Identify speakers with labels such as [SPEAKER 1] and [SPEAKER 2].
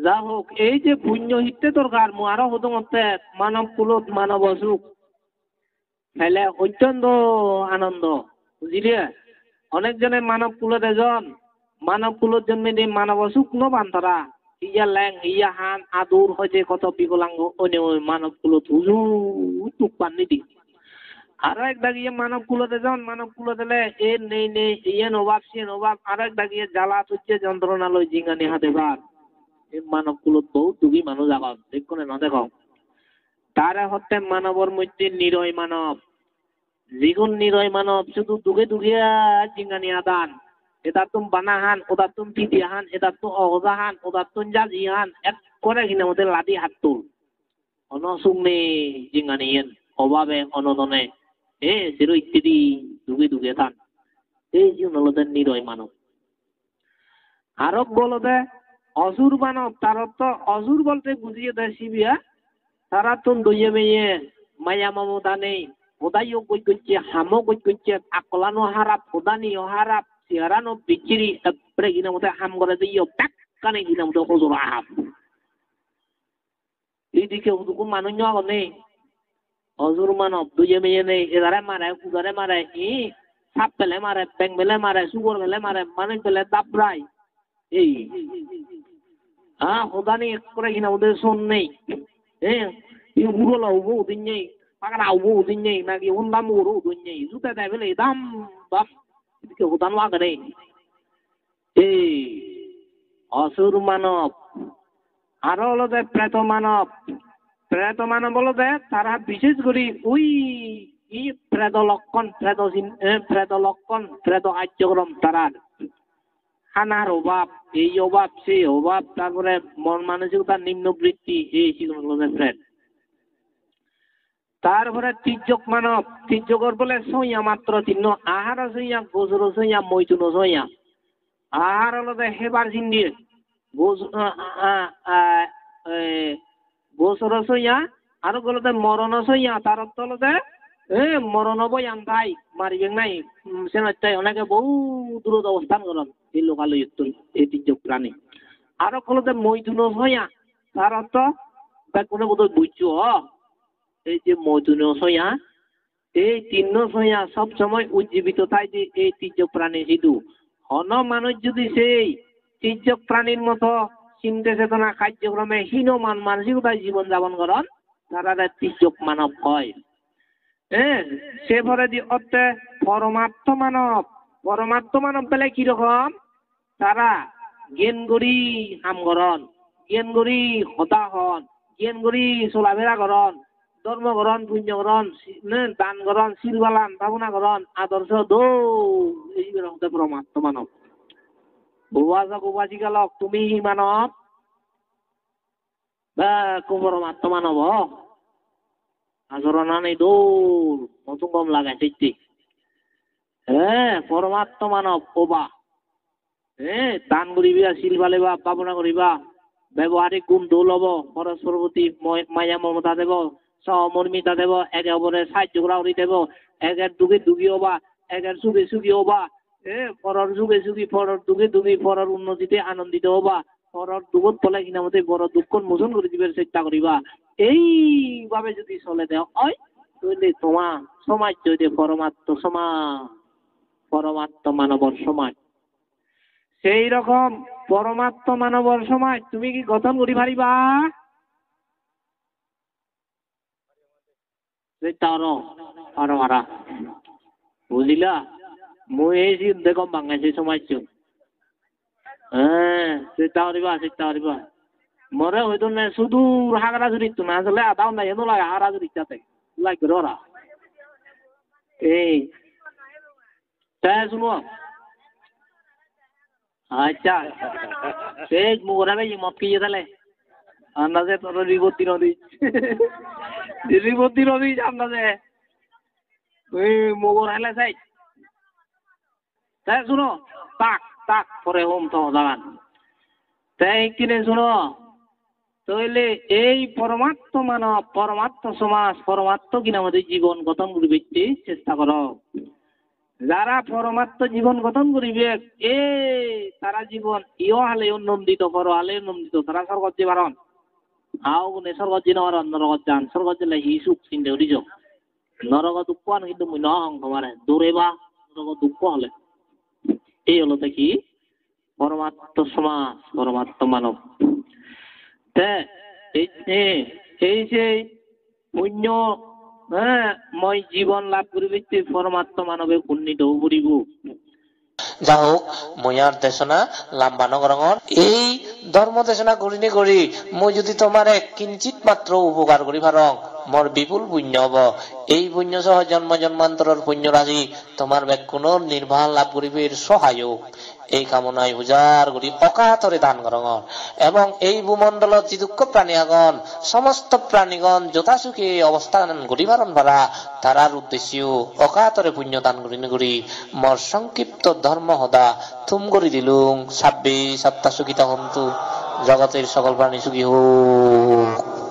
[SPEAKER 1] যা হোক এই যে পুণ্য হিতে দরকার মো আরো হতমতে মানব কুলত মানব অসুখ ফেলে অত্যন্ত আনন্দ বুঝিলে অনেকজনে মানব কুলত এজন মানব কুলত জন্মে দিয়ে মানব অসুখ ন বান্ধরা ইয়া ল্যাং ইয়া হান আদুর হয়েছে কত বিকলাঙ্গ অন্য মানব কুলত হুজু টুক পাননি দি আরো এক দাগিয়ে মানব কুলতে যান মানব কুলতে এ নেই নেই ইয়ে নবাব সে নবাব আরো এক দাগিয়ে জ্বালা তুচ্ছে যন্ত্রণালয় জিঙ্গানি হাতে বার এই মানব কুলত বহুত দুঃখী মানুষ আগত দেখুন না দেখো তারা হচ্ছে মানবর মধ্যে নিরয় মানব যিগুণ নিরয় মানব শুধু দুঃখে দুঃখে জিঙ্গানি আদান এটা তুম বানাহান ওটা তুম পিটিহান এটা তো অজাহান ওটা তুম জাজিহান এক করে কিনা মধ্যে লাদি হাত তুল অনসুখ নেই জিঙ্গানিয়েন অভাবে অনদনে সেরো ইত্যাদি দুগে দুগে থান এই যে নলদের নিরয় মানব আরব বলতে অসুর মানব তার তো অসুর বলতে বুঝিয়ে দেয় শিবিয়া তারা তো দইয়ে মেয়ে মায়া মমতা নেই ওদাইও কই করছে হামও কই করছে আকলানো হারাপ ওদানিও হারাপ চেহারানো বিচিরি একবারে কিনা মতে হাম করে দিও প্যাক কানে কিনা মতে হজুর আহাব এইদিকে ওদুকু মানুষ নেই অজুর মানব দুয়ে মেয়ে নেই এদারে মারে উদারে মারে সাপ পেলে মারে ব্যাং পেলে মারে সুগর পেলে মারে মানুষ পেলে দাবরাই এই ওদানি করে কিনা ওদের শোন নেই বুড়ো লাউবো ওদিন নেই পাকা আউবো ওদিন নেই নাকি দাম ওরও ওদিন নেই জুতা দেয় পেলে দাম বাপ এদিকে ওদান ওয়াগ নেই এই অসুর মানব আরো হলো যে প্রেত মানব প্রেত মানব বলতে তারা বিশেষ করে ওই প্রেত লক্ষণ প্রেত লক্ষণ প্রেত কার্যক্রম তারা খানার অভাব এই অভাব সেই অভাব তারপরে মন মানসিকতার নিম্নবৃত্তি এই প্রেত তারপরে তির্যক মানব তির্যকর বলে সইয়া মাত্র চিহ্ন আহার সইয়া গোসর সইয়া মৈথুন সইয়া আহার হলো যে হেবার চিন্দিয়ে গোসর সইয়া আর বলতে মরণ সইয়া তার অর্থ হলতে মরণ বই আনতাই মারিবেন নাই সেনাই অনেকে বহু দূরত অবস্থান করেন এই লোকালয় এই তির্যক প্রাণী আরো বলতে মৈথুন সইয়া তার অর্থ কোনো বোধ বুঝছো এই যে মৈথুন সইয়া এই তিন্ন সইয়া সব সময় উজ্জীবিত তাই যে এই তির্যক প্রাণী সিধু হন মানুষ যদি সেই তির্যক প্রাণীর মতো চিন্তা চেতনা কার্যক্রমে হীনমান মানসিকতায় জীবন যাপন করেন তারা তির্যক মানব হয় সে পরে যে অর্থে পরমাত্ম মানব পেলে কিরকম তারা জ্ঞান গড়ি হাম করন জ্ঞান গড়ি হতা হন জ্ঞান গড়ি চলাফেরা করন ধর্ম গ্রহণ পুণ্য গ্রহণ দান গ্রহণ শিলবালান ভাবনা গ্রহণ আদর্শ এই পরমাত্ম মানব গোবাজি গালক তুমি মানব পরমাত্ম মানব আচরণ নেই দৌড় নতুন কম লাগাইছে পরমাত্ম মানব কবা দান করিবা শিলবালিবা ভাবনা করিবা ব্যবহারিক গুণ দোল হব পরস্পর প্রতি মায়া মমতা দেব সহমর্মিতা দেব একে অপরের সাহায্য করা দেব একের দুঃখে দুঃখী হবা একের সুখে সুখী হবা পরর সুখে সুখী পরর দুঃখে দুঃখী পরর উন্নতিতে আনন্দিত হবা পরর দুঃখত পলে কিনা মতে বড় দুঃখ মোচন করে দিবার চেষ্টা করিবা এইভাবে যদি চলে দেওয়া হয় তাহলে তোমার সমাজ যদি পরমাত্ম মানবর সমাজ সেই রকম পরমাত্ম মানবর সমাজ তুমি কি গঠন করি পারিবা বুঝিলা মই এই দেখম বাঙাইছে সমাজ চেষ্টা করিবা মরে হয়তো না শুধু হাগরা জুড়িত না আসলে আদাও নাই এনো লাগে হাগরা জুড়িত যাতে লাগবে ওরা এই তাই শুনো আচ্ছা সেই মোরা ভাই মত কি তাহলে আন্দাজে তোর রিবতী নদী আন্দাজে ওই মোগর হালে চাই তাই শুনো তাক পরে হোম তো জাগান তাই কিনে শুনো তাহলে এই পরমাত্ম মানব পরমাত্ম সমাজ পরমাত্ম কিনা আমাদের জীবন গঠন করবে চেষ্টা করো যারা পরমাত্ম জীবন গঠন করিবে এ তারা জীবন ইয় হালে নন্দিত পর হালে নন্দিত তারা স্বর্গত জীবারণ আও গুনে স্বর্গত জিনবারণ নরগত যান স্বর্গত জেলা হিসুক চিন্তা উঠিছ নরগত উপান কিন্তু মুই নং তোমারে দূরে বা নরগত দুঃখ হলে এই হলো কি পরমাত্ম সমাজ পরমাত্ম মানব তে এই যে পুণ্য হ্যাঁ মই জীবন লাভ করিবে পরমাত্ম মানবে উন্নীত করিব
[SPEAKER 2] যা হোক মই আর দেশনা লাম্বা নগরঙর এই ধর্ম দেশনা করিনি করি মই যদি তোমারে কিঞ্চিত মাত্র উপকার করি পারং মোর বিপুল পুণ্য হব এই পুণ্য সহ জন্ম জন্মান্তরের পুণ্য রাশি তোমার ব্যাকুণ নির্বাহ লাভ করিবে সহায়ক এই কামনায় উজার করি অকাতরে দান করঙর এবং এই ভূমণ্ডলত যিদুক্ষ প্রাণীগণ সমস্ত প্রাণীগণ যথাসুখে অবস্থান করি পারন পারা তারার উদ্দেশ্যেও অকাতরে পুণ্য দান করি মোর সংক্ষিপ্ত ধর্ম সদা থুম করে দিলুম 26 সপ্তাহ সুখিতা হন্তু জগতের সকল প্রাণী সুখী হোক।